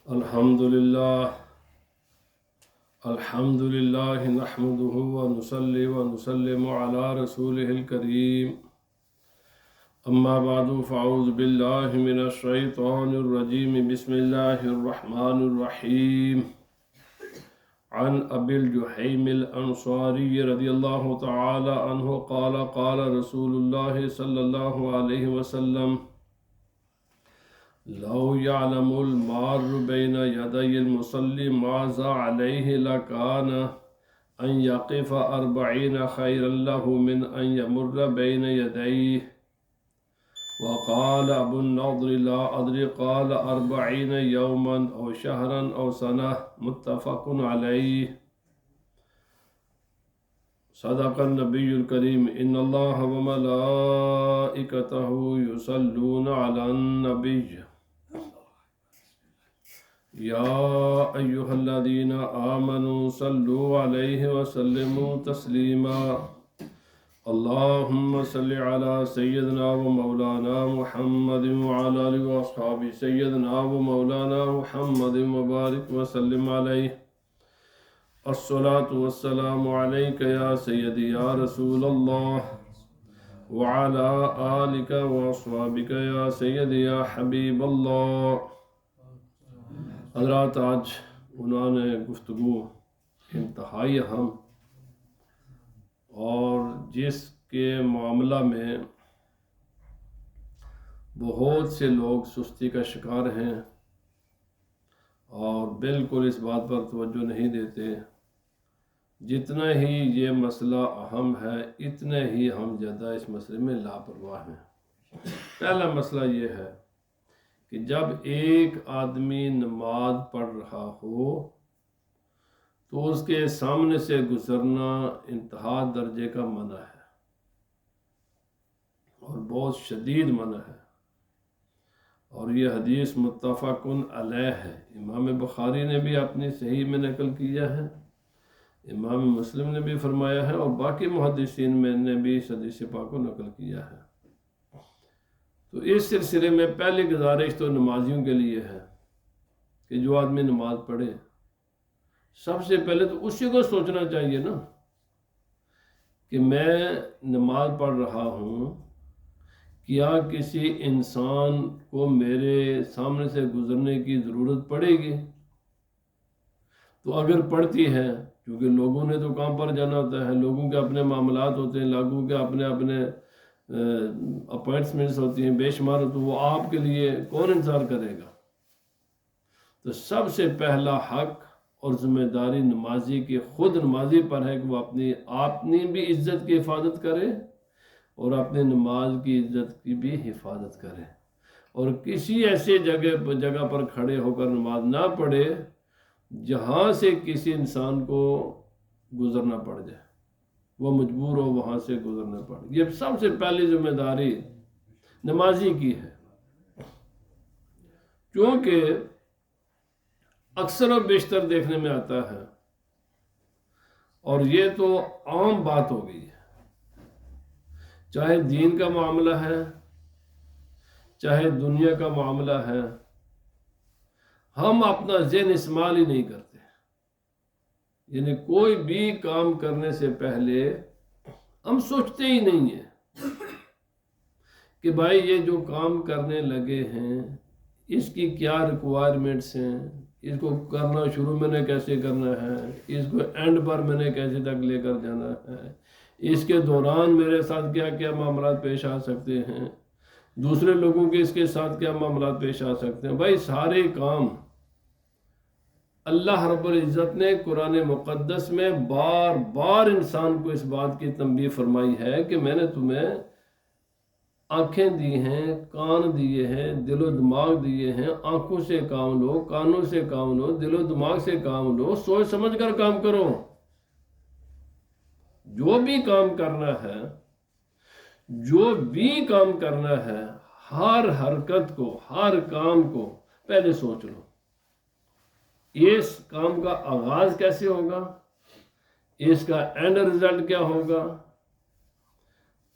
الحمد لله نحمده ونصلي ونسلم على رسوله الكريم. أما بعد فأعوذ بالله من الشيطان الرجيم. بسم الله الرحمن الرحيم. عن أبي الجحيم الأنصاري رضي الله تعالى عنه قال قال رسول الله صلى الله عليه وسلم: لو يعلم المار بين يدي المصلي ماذا عليه لكان أن يقف 40 خيرا له من أن يمر بين يديه. وقال أبو النضر: لا أدري قال 40 يوما أو شهرا أو سنة. متفق عليه. صدق النبي الكريم. إن الله وملائكته يصلون على النبي يا أيها الذين آمنوا صلوا عليه وسلموا تسليما. اللهم صل على سيدنا ومولانا محمد وعلى آله وأصحابه سيدنا ومولانا محمد وبارك وسلم عليه. الصلاة والسلام عليك يا سيدي يا رسول الله وعلى آلك وأصحابك يا سيدي يا حبيب الله. حضرات، آج انہوں نے گفتگو انتہائی اہم اور جس کے معاملہ میں بہت سے لوگ سستی کا شکار ہیں اور بالکل اس بات پر توجہ نہیں دیتے، جتنا ہی یہ مسئلہ اہم ہے اتنے ہی ہم زیادہ اس مسئلے میں لاپرواہ ہیں۔ پہلا مسئلہ یہ ہے کہ جب ایک آدمی نماز پڑھ رہا ہو تو اس کے سامنے سے گزرنا انتہا درجے کا منع ہے اور بہت شدید منع ہے، اور یہ حدیث متفق علیہ ہے۔ امام بخاری نے بھی اپنی صحیح میں نقل کیا ہے، امام مسلم نے بھی فرمایا ہے، اور باقی محدثین میں نے بھی اس حدیث پاک کو نقل کیا ہے۔ تو اس سلسلے میں پہلی گزارش تو نمازیوں کے لیے ہے کہ جو آدمی نماز پڑھے سب سے پہلے تو اسی کو سوچنا چاہیے نا کہ میں نماز پڑھ رہا ہوں، کیا کسی انسان کو میرے سامنے سے گزرنے کی ضرورت پڑے گی؟ تو اگر پڑتی ہے، کیونکہ لوگوں نے تو کام پر جانا ہوتا ہے، لوگوں کے اپنے معاملات ہوتے ہیں، لوگوں کے اپنے اپوائنٹمنٹس ہوتی ہیں بے شمار، تو وہ آپ کے لیے کون انتظار کرے گا؟ تو سب سے پہلا حق اور ذمہ داری نمازی کی خود نمازی پر ہے کہ وہ اپنی بھی عزت کی حفاظت کرے اور اپنے نماز کی عزت کی بھی حفاظت کرے، اور کسی ایسے جگہ پر کھڑے ہو کر نماز نہ پڑھے جہاں سے کسی انسان کو گزرنا پڑ جائے، وہ مجبور ہو وہاں سے گزرنا پڑے۔ یہ سب سے پہلی ذمہ داری نمازی کی ہے، کیونکہ اکثر و بیشتر دیکھنے میں آتا ہے، اور یہ تو عام بات ہو گئی ہے، چاہے دین کا معاملہ ہے چاہے دنیا کا معاملہ ہے، ہم اپنا ذہن استعمال ہی نہیں کرتے۔ یعنی کوئی بھی کام کرنے سے پہلے ہم سوچتے ہی نہیں ہیں کہ بھائی یہ جو کام کرنے لگے ہیں اس کی کیا ریکوائرمنٹس ہیں، اس کو کرنا شروع میں نے کیسے کرنا ہے، اس کو اینڈ پر میں نے کیسے تک لے کر جانا ہے، اس کے دوران میرے ساتھ کیا کیا معاملات پیش آ سکتے ہیں، دوسرے لوگوں کے اس کے ساتھ کیا معاملات پیش آ سکتے ہیں۔ بھائی سارے کام اللہ رب العزت نے قرآن مقدس میں بار بار انسان کو اس بات کی تنبیہ فرمائی ہے کہ میں نے تمہیں آنکھیں دی ہیں، کان دیے ہیں، دل و دماغ دیے ہیں، آنکھوں سے کام لو، کانوں سے کام لو، دل و دماغ سے کام لو، سوچ سمجھ کر کام کرو۔ جو بھی کام کرنا ہے ہر حرکت کو، ہر کام کو پہلے سوچ لو، اس کام کا آغاز کیسے ہوگا، اس کا اینڈ رزلٹ کیا ہوگا۔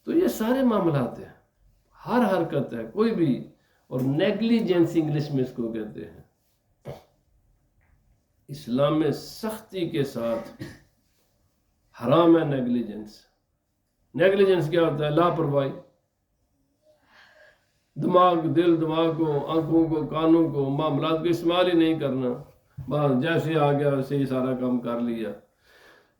تو یہ سارے معاملات ہیں، ہر حرکت ہے کوئی بھی، اور نیگلیجنس انگلش میں اس کو کہتے ہیں۔ اسلام میں سختی کے ساتھ حرام ہے نیگلیجنس۔ نیگلیجنس کیا ہوتا ہے؟ لاپرواہی، دل دماغ کو، آنکھوں کو، کانوں کو، معاملات کو استعمال ہی نہیں کرنا، بس جیسے آ گیا ویسے ہی سارا کام کر لیا،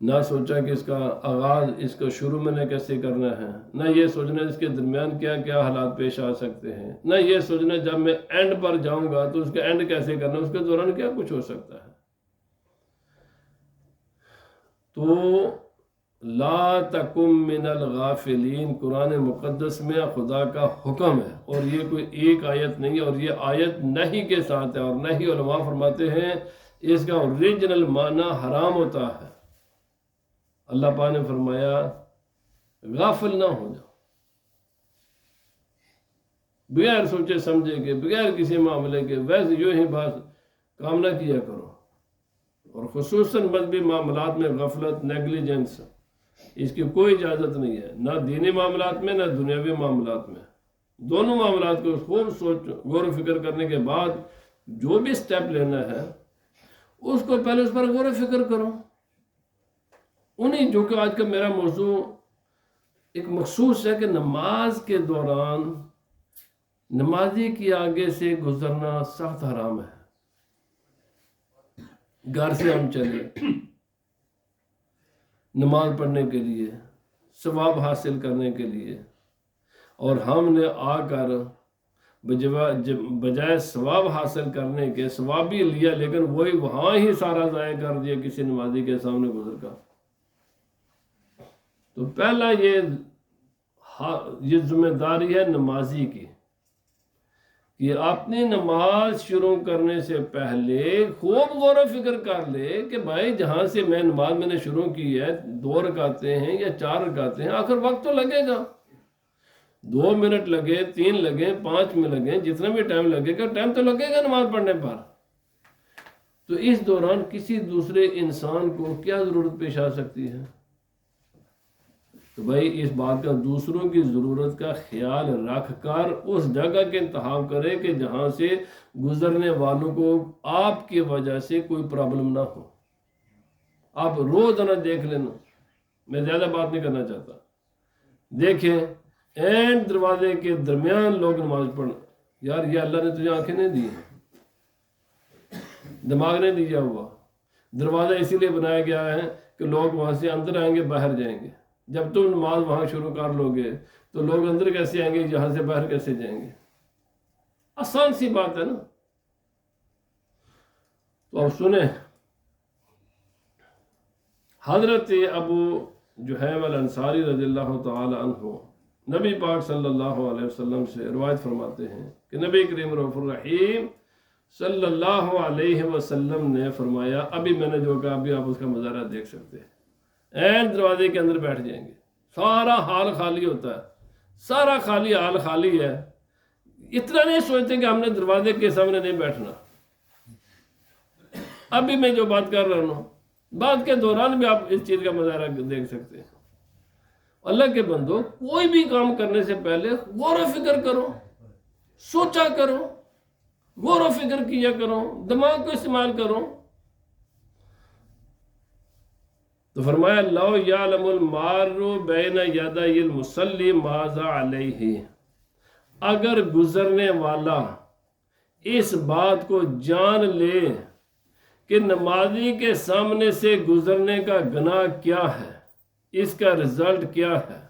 نہ سوچا کہ اس کا آغاز، اس کو شروع میں نے کیسے کرنا ہے، نہ یہ سوچنا اس کے درمیان کیا کیا حالات پیش آ سکتے ہیں، نہ یہ سوچنا جب میں اینڈ پر جاؤں گا تو اس کا اینڈ کیسے کرنا، اس کے دوران کیا کچھ ہو سکتا ہے۔ تو لا تکم من الغافلین قرآن مقدس میں خدا کا حکم ہے، اور یہ کوئی ایک آیت نہیں ہے، اور یہ آیت نہیں کے ساتھ ہے، اور نہیں علماء فرماتے ہیں اس کا اوریجنل معنی حرام ہوتا ہے۔ اللہ پاک نے فرمایا غافل نہ ہو جاؤ، بغیر سوچے سمجھے کے، بغیر کسی معاملے کے ویسے یوں ہی بات کام نہ کیا کرو، اور خصوصاً مذہبی معاملات میں غفلت، نیگلیجنس، اس کی کوئی اجازت نہیں ہے، نہ دینی معاملات میں نہ دنیاوی معاملات میں۔ دونوں معاملات کو خوب غور و فکر کرنے کے بعد جو بھی سٹیپ لینا ہے اس کو پہلے اس پر غور و فکر کرو۔ انہیں جو کہ آج کا میرا موضوع ایک مخصوص ہے کہ نماز کے دوران نمازی کی آگے سے گزرنا سخت حرام ہے۔ گھر سے ہم چلے نماز پڑھنے کے لیے، ثواب حاصل کرنے کے لیے، اور ہم نے آ کر بجائے ثواب حاصل کرنے کے ثواب بھی لیا، لیکن وہی وہاں ہی سارا ضائع کر دیا کسی نمازی کے سامنے گزر کر۔ تو پہلا یہ ذمہ داری ہے نمازی کی کہ اپنی نماز شروع کرنے سے پہلے خوب غور و فکر کر لے کہ بھائی جہاں سے میں نماز میں نے شروع کی ہے، 2 رکعتیں ہیں یا 4 رکعتیں ہیں، آخر وقت تو لگے گا، 2 منٹ لگے، 3 لگے، 5 میں لگے، جتنا بھی ٹائم لگے گا، ٹائم تو لگے گا نماز پڑھنے پر۔ تو اس دوران کسی دوسرے انسان کو کیا ضرورت پیش آ سکتی ہے؟ تو بھائی اس بات کا دوسروں کی ضرورت کا خیال رکھ کر اس جگہ کے انتخاب کرے کہ جہاں سے گزرنے والوں کو آپ کی وجہ سے کوئی پرابلم نہ ہو۔ آپ روزانہ دیکھ لینا، میں زیادہ بات نہیں کرنا چاہتا، دیکھیں اینڈ دروازے کے درمیان لوگ نماز پڑھنا، یار یہ اللہ نے تجھے آنکھیں نہیں دی، دماغ نہیں دیا ہوا، دروازہ اسی لیے بنایا گیا ہے کہ لوگ وہاں سے اندر آئیں گے، باہر جائیں گے۔ جب تم نماز وہاں شروع کر لو گے تو لوگ اندر کیسے آئیں گے، یہاں سے باہر کیسے جائیں گے؟ آسان سی بات ہے نا۔ تو اب سنیں، حضرت ابو جہیم الانصاری رضی اللہ تعالی عنہ نبی پاک صلی اللہ علیہ وسلم سے روایت فرماتے ہیں کہ نبی کریم رؤوف الرحیم صلی اللہ علیہ وسلم نے فرمایا، ابھی میں نے جو کہا ابھی آپ اس کا مظاہرہ دیکھ سکتے ہیں، دروازے کے اندر بیٹھ جائیں گے، سارا حال خالی ہوتا ہے، سارا خالی حال خالی ہے، اتنا نہیں سوچتے کہ ہم نے دروازے کے سامنے نہیں بیٹھنا۔ ابھی میں جو بات کر رہا ہوں بات کے دوران بھی آپ اس چیز کا مظاہرہ دیکھ سکتے ہیں۔ اللہ کے بندو، کوئی بھی کام کرنے سے پہلے غور و فکر کرو، سوچا کرو، غور و فکر کیا کرو، دماغ کو استعمال کرو۔ تو فرمایا لو یعلم المار بین یدی المصلی ماذا علیہ، اگر گزرنے والا اس بات کو جان لے کہ نمازی کے سامنے سے گزرنے کا گناہ کیا ہے، اس کا رزلٹ کیا ہے،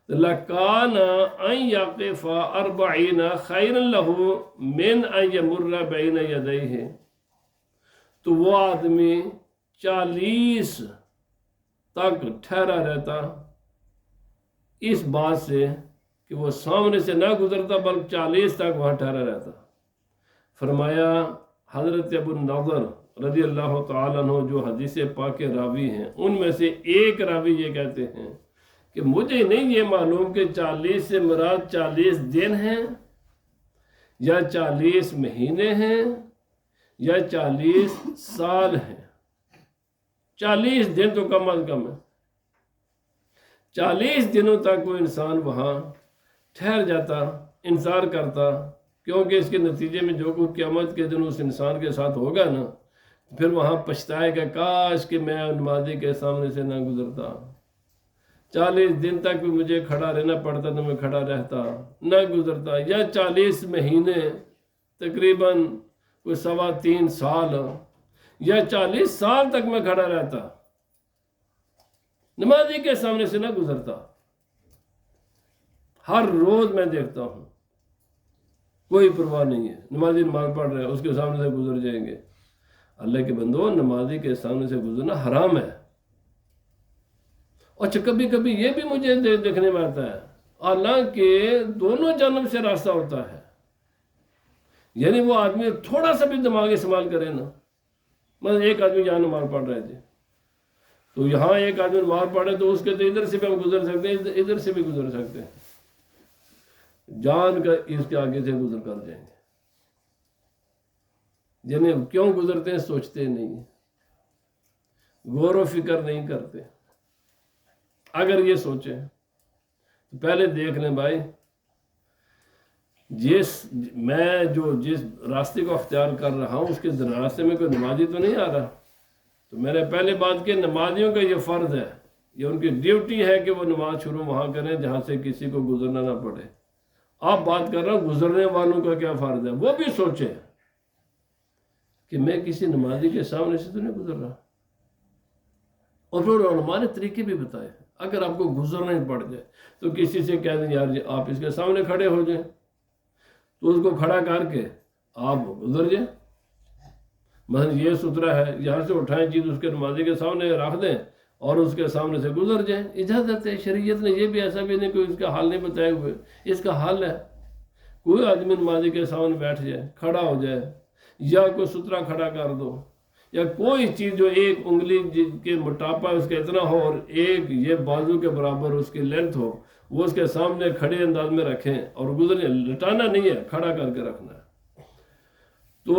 لَكَانَ أَن يَقِفَ 40 خَيْرًا لَهُ مِنْ أَن يَمُرَّ بَيْنَ يَدَيْهِ، تو وہ آدمی 40 تک ٹھہرا رہتا اس بات سے کہ وہ سامنے سے نہ گزرتا، بلکہ 40 تک وہاں ٹھہرا رہتا۔ فرمایا حضرت ابو النضر رضی اللہ تعالیٰ عنہ جو حدیث پاک راوی ہیں، ان میں سے ایک راوی یہ کہتے ہیں کہ مجھے نہیں یہ معلوم کہ 40 سے مراد 40 دن ہیں یا 40 مہینے ہیں یا 40 سال ہیں۔ 40 دن تو کم از کم ہے، 40 دنوں تک وہ انسان وہاں ٹھہر جاتا، انتظار کرتا، کیونکہ اس کے نتیجے میں جو کچھ قیامت کے دن اس انسان کے ساتھ ہوگا نا، پھر وہاں پچھتائے کہ کاش کہ میں نمازی کے سامنے سے نہ گزرتا، 40 دن تک بھی مجھے کھڑا رہنا پڑتا تو میں کھڑا رہتا نہ گزرتا، یا 40 مہینے تقریباً کوئی 3.25 سال یا 40 سال تک میں کھڑا رہتا، نمازی کے سامنے سے نہ گزرتا۔ ہر روز میں دیکھتا ہوں کوئی پرواہ نہیں ہے، نمازی نماز پڑھ رہے ہیں، اس کے سامنے سے گزر جائیں گے۔ اللہ کے بندو، نمازی کے سامنے سے گزرنا حرام ہے۔ اچھا، کبھی کبھی یہ بھی مجھے دیکھنے میں آتا ہے، حالانکہ دونوں جانب سے راستہ ہوتا ہے، یعنی وہ آدمی تھوڑا سا بھی دماغ استعمال کرے نا، مثلا ایک آدمی یہاں نماز پڑھ رہے تھے، تو یہاں ایک آدمی نماز پڑھے تو اس کے تو ادھر سے بھی ہم گزر سکتے ہیں، ادھر سے بھی گزر سکتے ہیں، جان کر اس کے آگے سے گزر کر جائیں گے۔ یعنی کیوں گزرتے ہیں سوچتے نہیں ہیں، غور و فکر نہیں کرتے۔ اگر یہ سوچیں تو پہلے دیکھ لیں بھائی، میں جس راستے کو اختیار کر رہا ہوں اس کے راستے میں کوئی نمازی تو نہیں آ رہا، تو میں نے پہلے بات کی نمازیوں کا یہ فرض ہے، یہ ان کی ڈیوٹی ہے کہ وہ نماز شروع وہاں کریں جہاں سے کسی کو گزرنا نہ پڑے۔ آپ بات کر رہا ہوں گزرنے والوں کا کیا فرض ہے، وہ بھی سوچیں کہ میں کسی نمازی کے سامنے سے تو نہیں گزر رہا۔ اور پھر علماء نے طریقے بھی بتائے، اگر آپ کو گزرنا ہی پڑ جائے تو کسی سے کہہ دیں یار جی آپ اس کے سامنے کھڑے ہو جائیں، تو اس کو کھڑا کر کے آپ گزر جائیں۔ مثلا یہ سترا ہے، یہاں سے اٹھائیں چیز اس کے نمازی کے سامنے رکھ دیں اور اس کے سامنے سے گزر جائیں، اجازت ہے۔ شریعت نے یہ بھی ایسا بھی نہیں، کوئی اس کا حال نہیں بتائے ہوئے، اس کا حال ہے۔ کوئی آدمی نمازی کے سامنے بیٹھ جائے، کھڑا ہو جائے، یا کوئی سترا کھڑا کر دو، یا کوئی چیز جو ایک انگلی کے موٹاپا اس کا اتنا ہو اور ایک یہ بازو کے برابر اس کی لینتھ ہو، وہ اس کے سامنے کھڑے انداز میں رکھیں اور گزریں۔ لٹانا نہیں ہے، کھڑا کر کے رکھنا ہے۔ تو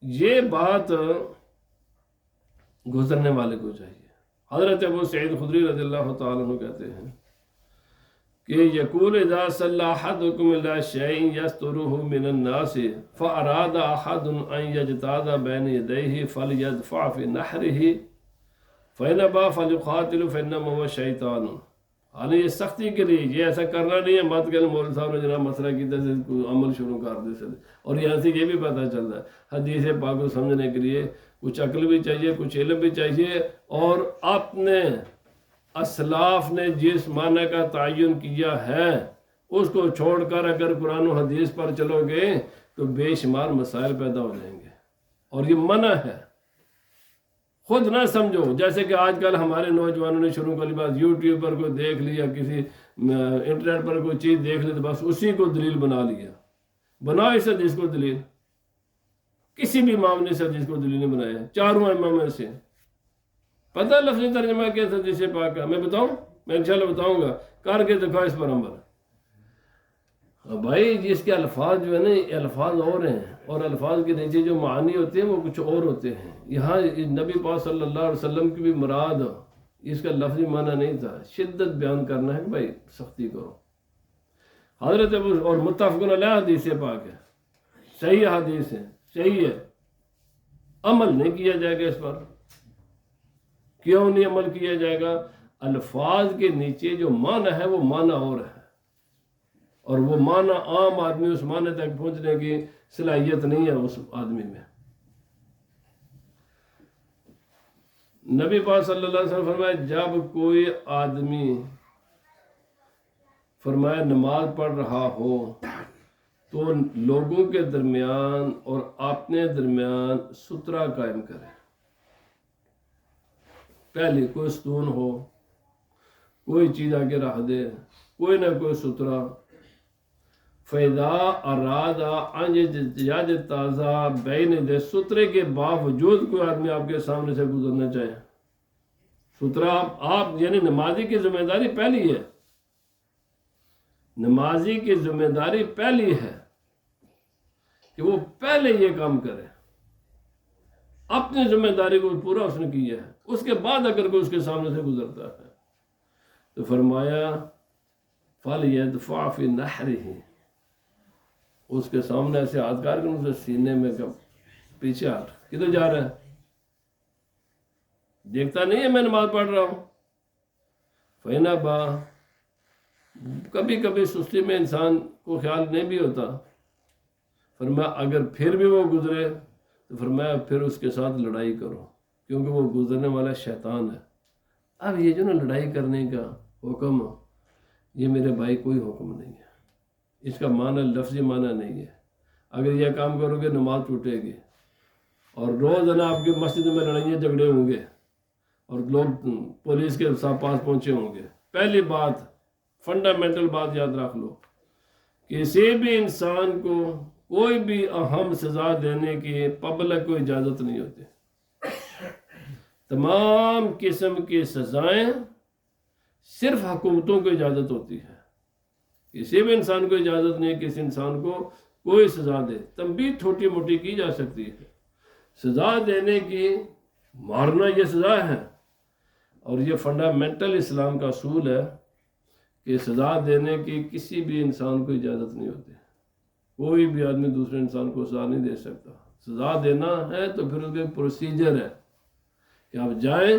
یہ بات گزرنے والے کو چاہیے۔ حضرت ابو سعید خدری رضی اللہ تعالیٰ عنہ کہتے ہیں کہ یقول اذا صلی احدکم الی شیء یسترہ من الناس فاراد احد ان یجتاز بین یدیہ فلیدفع فی نحرہ فإن ابى فلیقاتل فإنما هو شیطان۔ حالانکہ یہ سختی کے لیے، یہ ایسا کرنا نہیں ہے مت کہ مولوی صاحب نے جناب مسئلہ کی طرح سے عمل شروع کر دے سکتے۔ اور یہاں سے یہ بھی پتہ چلتا ہے حدیث پاک کو سمجھنے کے لیے کچھ عقل بھی چاہیے، کچھ علم بھی چاہیے، اور اپنے اسلاف نے جس معنی کا تعین کیا ہے اس کو چھوڑ کر اگر قرآن و حدیث پر چلو گے تو بے شمار مسائل پیدا ہو جائیں گے، اور یہ منع ہے۔ خود نہ سمجھو، جیسے کہ آج کل ہمارے نوجوانوں نے شروع کر لی بات، یوٹیوب پر کوئی دیکھ لیا، کسی انٹرنیٹ پر کوئی چیز دیکھ لی تو بس اسی کو دلیل بنا لیا۔ بناؤ اس حدیث کو دلیل، کسی بھی امام نے اس حدیث کو دلیل نہیں بنایا، چاروں امام میں سے پتہ لفظی ترجمہ کیا تھا حدیث پاک کا، میں بتاؤں، میں انشاءاللہ بتاؤں گا، کر کے دکھاؤ اس پر عمل۔ بھائی جس کے الفاظ جو ہے نا، یہ الفاظ اور ہیں، اور الفاظ کے نیچے جو معنی ہوتے ہیں وہ کچھ اور ہوتے ہیں۔ یہاں نبی پاک صلی اللہ علیہ وسلم کی بھی مراد اس کا لفظی معنی نہیں تھا، شدت بیان کرنا ہے کہ بھائی سختی کرو۔ حضرت اور متفق علیہ حدیث پاک ہے، صحیح حدیث ہے، صحیح ہے، عمل نہیں کیا جائے گا اس پر۔ کیوں نہیں عمل کیا جائے گا؟ الفاظ کے نیچے جو معنی ہے وہ معنی اور ہے، اور وہ معنی عام آدمی اس معنی تک پہنچنے کی صلاحیت نہیں ہے اس آدمی میں۔ نبی پاک صلی اللہ علیہ وسلم فرمایا جب کوئی آدمی فرمایا نماز پڑھ رہا ہو تو لوگوں کے درمیان اور اپنے درمیان سترا قائم کرے۔ پہلے کوئی ستون ہو، کوئی چیز آگے رکھ دے، کوئی نہ کوئی سترا۔ فَإِذَا أَرَادَ أَنْ يَجْتَازَ بَيْنَ يَدَيْهِ، سترے کے باوجود کوئی آدمی آپ کے سامنے سے گزرنا چاہے، سترا آپ یعنی نمازی کی ذمہ داری پہلی ہے، نمازی کی ذمہ داری پہلی ہے کہ وہ پہلے یہ کام کرے، اپنی ذمہ داری کو پورا اس نے کیا ہے، اس کے بعد اگر کوئی اس کے سامنے سے گزرتا ہے تو فرمایا فَلْيَدْفَعْ فِي نَحْرِهِ، اس کے سامنے ایسے ہاتھ کر کے اسے سینے میں پیچھے ہٹ، کدھر جا رہا ہے؟ دیکھتا نہیں ہے میں نماز پڑھ رہا ہوں؟ فَإِنَا بَا، کبھی کبھی سستی میں انسان کو خیال نہیں بھی ہوتا، فرمایا اگر پھر بھی وہ گزرے تو فرمایا پھر اس کے ساتھ لڑائی کرو، کیونکہ وہ گزرنے والا شیطان ہے۔ اب یہ جو نا لڑائی کرنے کا حکم، یہ میرے بھائی کوئی حکم نہیں ہے، اس کا معنی لفظی معنی نہیں ہے۔ اگر یہ کام کرو گے نماز ٹوٹے گی، اور روزانہ آپ کی مسجد میں لڑائیاں جھگڑے ہوں گے، اور لوگ پولیس کے پاس پہنچے ہوں گے۔ پہلی بات، فنڈامنٹل بات یاد رکھ لو، کسی بھی انسان کو کوئی بھی اہم سزا دینے کی پبلک کو اجازت نہیں ہوتی۔ تمام قسم کی سزائیں صرف حکومتوں کو اجازت ہوتی ہے، کسی بھی انسان کو اجازت نہیں ہے کسی انسان کو کوئی سزا دے۔ تنبیہ چھوٹی موٹی کی جا سکتی ہے، سزا دینے کی، مارنا یہ سزا ہے، اور یہ فنڈامنٹل اسلام کا اصول ہے کہ سزا دینے کی کسی بھی انسان کو اجازت نہیں ہوتی۔ کوئی بھی آدمی دوسرے انسان کو سزا نہیں دے سکتا۔ سزا دینا ہے تو پھر اس کے پروسیجر ہے کہ آپ جائیں،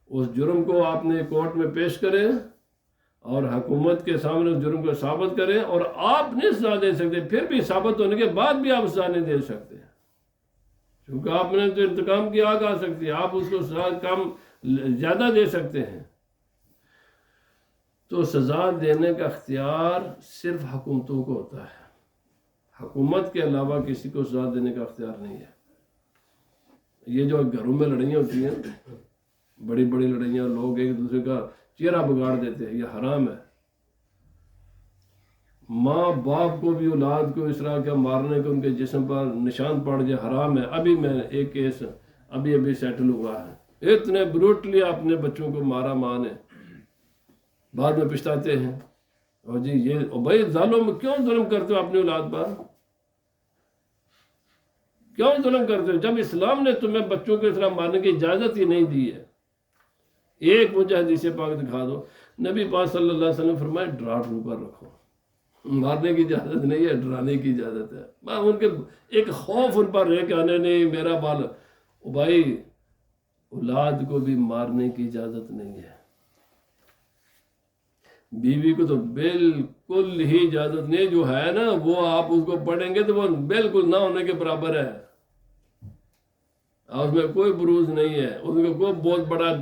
اس جرم کو آپ نے کورٹ میں پیش کریں، اور حکومت کے سامنے اس جرم کو ثابت کریں، اور آپ نہیں سزا دے سکتے، پھر بھی ثابت ہونے کے بعد بھی آپ سزا نہیں دے سکتے، کیونکہ آپ نے تو انتقام کی آگ آ سکتی ہے، آپ اس کو سزا کم زیادہ دے سکتے ہیں۔ تو سزا دینے کا اختیار صرف حکومتوں کو ہوتا ہے، حکومت کے علاوہ کسی کو سزا دینے کا اختیار نہیں ہے۔ یہ جو گھروں میں لڑائیاں ہوتی ہیں، بڑی بڑی لڑائیاں، لوگ ایک دوسرے کا چہرہ بگاڑ دیتے ہیں، یہ حرام ہے۔ ماں باپ کو بھی اولاد کو اس طرح کا مارنے کے ان کے جسم پر نشان پڑ جائے، حرام ہے۔ ابھی میں ایک کیس ابھی سیٹل ہوا ہے، اتنے بروٹلی اپنے بچوں کو مارا ماں نے، بعد میں پچھتاتے ہیں، اور جی یہ بھائی ظالم، کیوں ظلم کرتے ہو اپنی اولاد پر؟ کیوں ظلم کرتے ہو جب اسلام نے تمہیں بچوں کو اس طرح مارنے کی اجازت ہی نہیں دی ہے؟ ایک مجھے حدیث پاک دکھا دو، نبی پاک صلی اللہ علیہ وسلم فرمائے ڈراٹ اوپر رکھو، مارنے کی اجازت نہیں ہے، ڈرانے کی اجازت ہے۔ ان کے ایک خوف ان پر رہ کے آنے نہیں میرا بال، بھائی اولاد کو بھی مارنے کی اجازت نہیں ہے، بیوی کو تو بالکل ہی اجازت نہیں، جو ہے نا وہ آپ اس کو پڑھیں گے تو وہ بالکل نہ ہونے کے برابر ہے، اس میں کوئی بروز نہیں ہے، اس میں کوئی بہت بڑا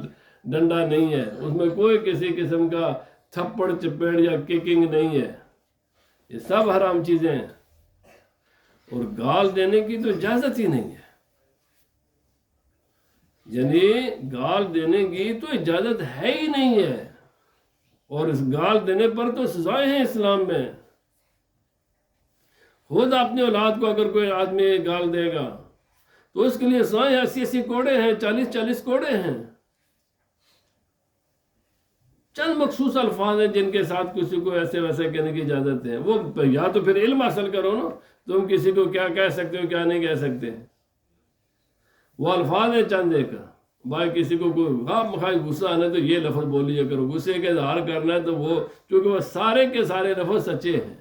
ڈنڈا نہیں ہے، اس میں کوئی کسی قسم کا تھپڑ چپیڑ یا ککنگ نہیں ہے، یہ سب حرام چیزیں ہیں، اور گال دینے کی تو اجازت ہی نہیں ہے، یعنی گال دینے کی تو اجازت ہے ہی نہیں ہے، اور اس گال دینے پر تو سزائیں ہیں اسلام میں۔ خود اپنی اولاد کو اگر کوئی آدمی گال دے گا تو اس کے لیے سزائیں 80 کوڑے ہیں، 40 کوڑے ہیں۔ چند مخصوص الفاظ ہیں جن کے ساتھ کسی کو ایسے ویسے کہنے کی اجازت ہے، وہ یا تو پھر علم حاصل کرو نا، تم کسی کو کیا کہہ سکتے ہو کیا نہیں کہہ سکتے، وہ الفاظ ہیں چند ایک۔ بھائی کسی کو کوئی مخواہ غصہ آنا تو یہ لفظ بول لیا کرو، غصے کا اظہار کرنا ہے تو وہ، چونکہ وہ سارے کے سارے لفظ سچے ہیں،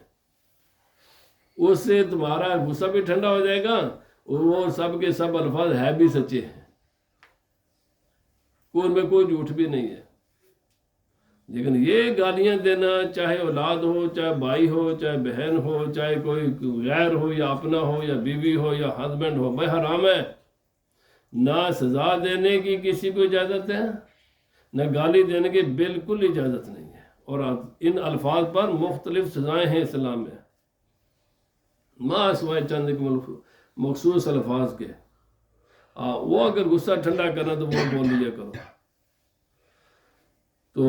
اس سے تمہارا غصہ بھی ٹھنڈا ہو جائے گا، اور وہ سب کے سب الفاظ ہے بھی سچے ہیں، ان میں کوئی جھوٹ بھی نہیں ہے۔ لیکن یہ گالیاں دینا، چاہے اولاد ہو، چاہے بھائی ہو، چاہے بہن ہو، چاہے کوئی غیر ہو یا اپنا ہو یا بیوی ہو یا ہسبینڈ ہو، بھائی حرام ہے۔ نہ سزا دینے کی کسی کو اجازت ہے، نہ گالی دینے کی بالکل اجازت نہیں ہے، اور ان الفاظ پر مختلف سزائیں ہیں اسلام میں، ماں سوائے چند ایک مخصوص الفاظ کے۔ وہ اگر غصہ ٹھنڈا کرنا تو وہ بول لیا کرو۔ تو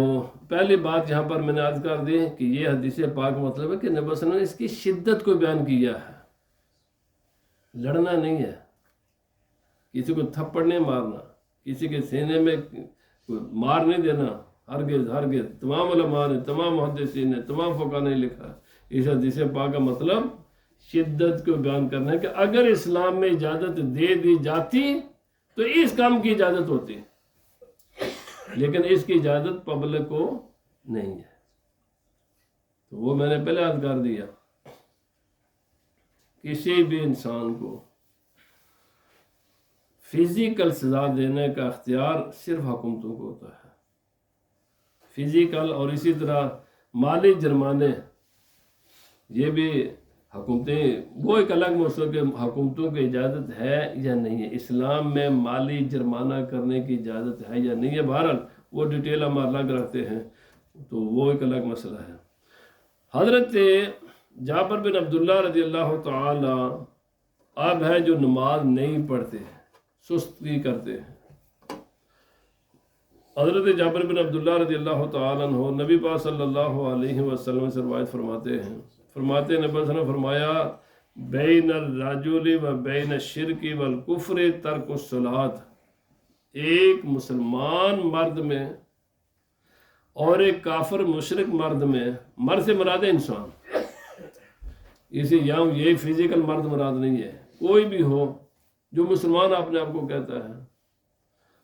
پہلی بات یہاں پر میں نے عرض کر دی کہ یہ حدیث پاک مطلب ہے کہ نبی صلی اللہ علیہ وسلم نے اس کی شدت کو بیان کیا ہے، لڑنا نہیں ہے، کسی کو تھپڑ نہیں مارنا، کسی کے سینے میں مار نہیں دینا، ہرگز ہرگز۔ تمام علماء نے، تمام محدثین نے، تمام فقہاء نے لکھا اس حدیث پاک کا مطلب شدت کو بیان کرنا ہے کہ اگر اسلام میں اجازت دے دی جاتی تو اس کام کی اجازت ہوتی، لیکن اس کی اجازت پبلک کو نہیں ہے۔ تو وہ میں نے پہلے یاد کر دیا، کسی بھی انسان کو فزیکل سزا دینے کا اختیار صرف حکومتوں کو ہوتا ہے، فزیکل، اور اسی طرح مالی جرمانے یہ بھی حکومتیں، وہ ایک الگ مسئلہ کہ حکومتوں کی اجازت ہے یا نہیں ہے، اسلام میں مالی جرمانہ کرنے کی اجازت ہے یا نہیں ہے، بہرحال وہ ڈیٹیل ہم الگ رکھتے ہیں، تو وہ ایک الگ مسئلہ ہے۔ حضرت جابر بن عبداللہ رضی اللہ تعالی اب ہے جو نماز نہیں پڑھتے، سستی کرتے ہیں۔ حضرت جابر بن عبداللہ رضی اللہ تعالیٰ عنہ نبی پاک صلی اللہ علیہ وسلم سے روایت فرماتے ہیں، نبی صلی اللہ علیہ وسلم نے فرمایا، بین الرجل و بین الشرک والکفر ترک الصلاۃ، ایک مسلمان مرد میں اور ایک کافر مشرک مرد میں، مرد سے مراد ہے انسان، اسی یہاں یہ فزیکل مرد مراد نہیں ہے، کوئی بھی ہو جو مسلمان اپنے آپ کو کہتا ہے،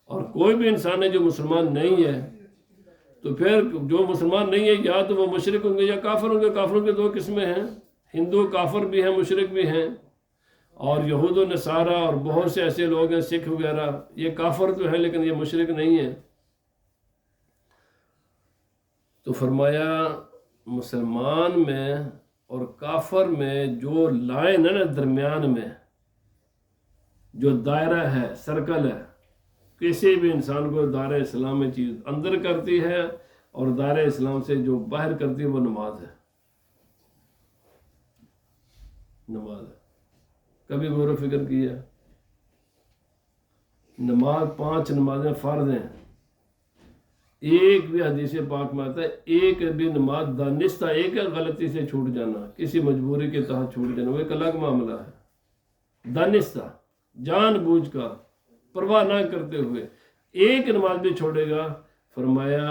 اور کوئی بھی انسان ہے جو مسلمان نہیں ہے، تو پھر جو مسلمان نہیں ہے یا تو وہ مشرک ہوں گے یا کافر ہوں گے۔ کافروں کے دو قسمیں ہیں، ہندو کافر بھی ہیں، مشرک بھی ہیں، اور یہود و نصارہ اور بہت سے ایسے لوگ ہیں سکھ وغیرہ، یہ کافر تو ہے لیکن یہ مشرک نہیں ہے۔ تو فرمایا مسلمان میں اور کافر میں جو لائن ہے نا، درمیان میں جو دائرہ ہے، سرکل ہے، کسی بھی انسان کو دائرہ اسلام میں چیز اندر کرتی ہے اور دائرہ اسلام سے جو باہر کرتی ہے وہ نماز ہے، نماز ہے۔ کبھی غور و فکر کیا؟ نماز 5 نمازیں فرض ہیں، ایک بھی حدیث پاک میں آتا ہے ایک بھی نماز دانستہ، ایک غلطی سے چھوٹ جانا، کسی مجبوری کے تحت چھوٹ جانا، وہ ایک الگ معاملہ ہے۔ دانستہ، جان بوجھ کر، پرواہ نہ کرتے ہوئے ایک نماز بھی چھوڑے گا، فرمایا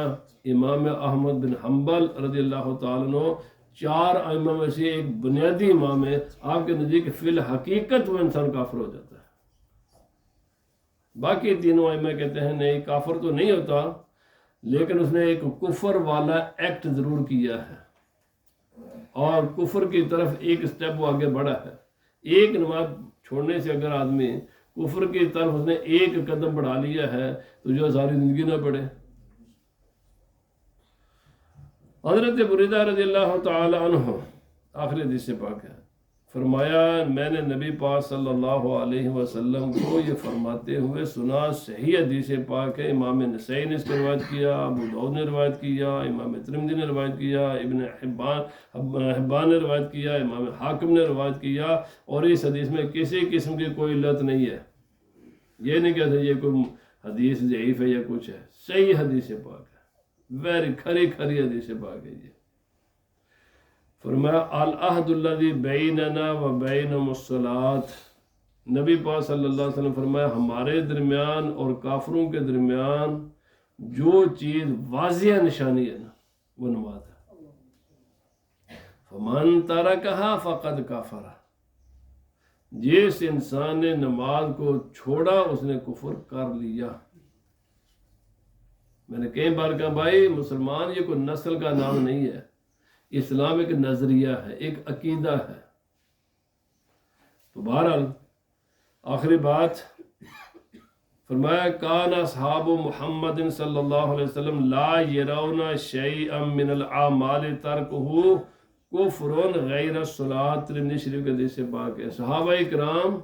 امام احمد بن حنبل رضی اللہ تعالیٰ عنہ 4 ائمہ میں سے ایک بنیادی امام ہے، آپ کے نزدیک فی الحقیقت وہ انسان کافر ہو جاتا ہے۔ باقی تینوں ائمہ کہتے ہیں نہیں، کافر تو نہیں ہوتا، لیکن اس نے ایک کفر والا ایکٹ ضرور کیا ہے، اور کفر کی طرف ایک سٹیپ وہ آگے بڑھا ہے۔ ایک نماز چھوڑنے سے اگر آدمی کفر کی طرف اس نے ایک قدم بڑھا لیا ہے تو جو ساری زندگی نہ پڑے۔ حضرت بریدہ رضی اللہ تعالی عنہ آخری حدیث سے پاک ہے، فرمایا میں نے نبی پاک صلی اللہ علیہ وسلم کو یہ فرماتے ہوئے سنا، صحیح حدیث پاک ہے، امام نسائی نے اس کو روایت کیا، ابو داؤد نے روایت کیا، امام ترمذی نے روایت کیا، ابن حبان نے روایت کیا، امام حاکم نے روایت کیا، اور اس حدیث میں کسی قسم کی کوئی علت نہیں ہے، یہ نہیں کہتے یہ کوئی حدیث ضعیف ہے یا کچھ ہے، صحیح حدیث پاک ہے، ویری کھری حدیث پاک ہے یہ۔ فرمایا العہد الذی بیننا و بینہم الصلاۃ، نبی پاک صلی اللہ علیہ وسلم فرمایا ہمارے درمیان اور کافروں کے درمیان جو چیز واضح نشانی ہے نا، وہ نماز ہے۔ فمن ترکہا فقد کفر، جس انسان نے نماز کو چھوڑا اس نے کفر کر لیا۔ میں نے کئی بار کہا بھائی مسلمان یہ کوئی نسل کا نام نہیں ہے، اسلام ایک نظریہ ہے، ایک عقیدہ ہے۔ تو بہرحال آخری بات فرمایا کان اصحاب محمد صلی اللہ علیہ وسلم لا یرون شیئا من الاعمال ترکہ کفر غیر الصلاۃ، ترمذی شریف کے حدیث سے پاک ہے، صحابہ کرام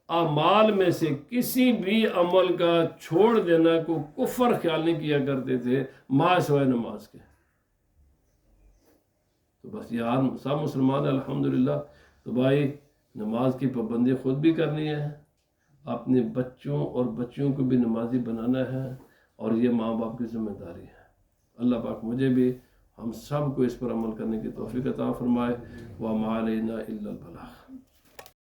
اعمال میں سے کسی بھی عمل کا چھوڑ دینا کو کفر خیال نہیں کیا کرتے تھے ما سوائے نماز کے۔ تو بس یار سب مسلمان الحمدللہ، تو بھائی نماز کی پابندی خود بھی کرنی ہے، اپنے بچوں اور بچیوں کو بھی نمازی بنانا ہے، اور یہ ماں باپ کی ذمہ داری ہے۔ اللہ پاک مجھے بھی ہم سب کو اس پر عمل کرنے کی توفیق عطا فرمائے، وَمَا عَلَيْنَا إِلَّا الْبَلَاغُ۔